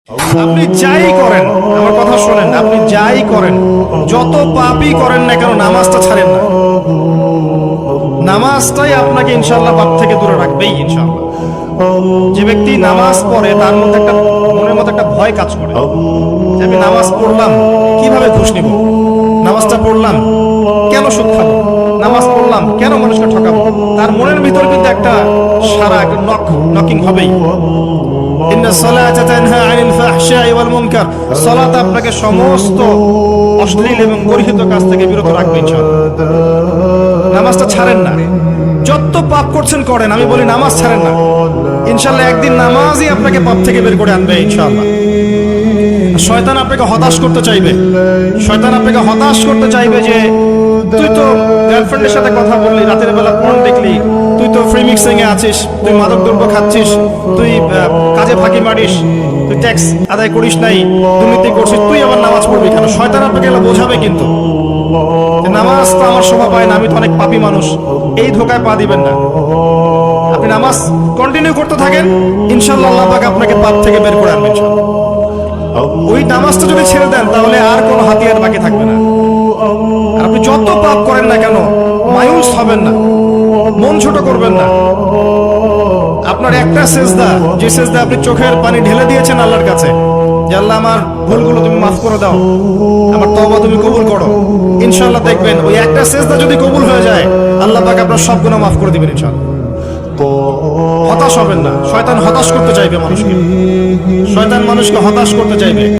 আপনি যাই করেন, আমার কথা শোনেন, আপনি যাই করেন, যত পাপই করেন না কেন, নামাজটা ছাড়েন না। নামাজটাই আপনাকে ইনশাআল্লাহ পাপ থেকে দূরে রাখবেই ইনশাআল্লাহ। যে ব্যক্তি নামাজ পড়ে তার মধ্যে একটা মনের মধ্যে একটা ভয় কাজ করে যে আমি নামাজ পড়লাম কিভাবে ঘুষ নিব, নামাজটা পড়লাম কেন সুদ খাবো, নামাজ পড়লাম কেন মানুষকে ঠকাবো। তার মনের ভিতর কিন্তু একটা সারা নকিং হবেই। সালাত আপনাকে সমস্ত অশ্লীল এবং গর্হিত কাজ থেকে বিরত রাখবে ইনশাআল্লাহ। নামাজটা ছাড়েন না, যত পাপ করছেন করেন, আমি বলি নামাজ ছাড়েন না। ইনশাআল্লাহ একদিন নামাজই আপনাকে পাপ থেকে বের করে আনবে ইনশাআল্লাহ। শয়তান আপনাকে হতাশ করতে চাইবে, শয়তান আপনাকে হতাশ করতে চাইবে যে তুই তো গার্লফ্রেন্ডের সাথে কথা বললি, রাতের বেলা পর্ন দেখলি, তুই তো ফ্রি মিক্সিং এ আছিস, তুই মাদক দ্রব্য খাচ্ছিস, তুই কাজে ফাঁকি মারিস, তুই ট্যাক্স আদায় করিস নাই, দুর্নীতি করছিস, তুই আবার নামাজ পড়বি কেন। শয়তান আপনাকে এগুলো বোঝাবে, কিন্তু নামাজ তো আমার শোভা পায় না, আমি তো অনেক পাপী মানুষ, এই ধোকায় পা দিবেন না। আপনি নামাজ কন্টিনিউ করতে থাকেন, ইনশাআল্লাহ আল্লাহ পাক আপনাকে পাপ থেকে বের করে আনবেন ইনশাআল্লাহ। ওই নামাজটা যদি ছেড়ে দেন তাহলে আর কোনো হাতিয়ার বাকি থাকবে না। আর আপনি যত পাপ করেন না কেন মায়ুস হবেন না, মন ছোট করবেন না। আপনার একটা সেজদা, যে সেজদা আপনি চোখের পানি ঢেলে দিয়েছেন আল্লাহর কাছে, যে আল্লাহ আমার ভুলগুলো তুমি মাফ করে দাও, আমার তওবা তুমি কবুল করো, ইনশাআল্লাহ দেখবেন ওই একটা সেজদা যদি কবুল হয়ে যায় আল্লাহ পাক আপনার সব গুনাহ মাফ করে দিবেন ইনশাআল্লাহ। হতাশ হবেন না, শয়তান হতাশ করতে চাইবে মানুষকে, শয়তান মানুষকে হতাশ করতে চাইবে।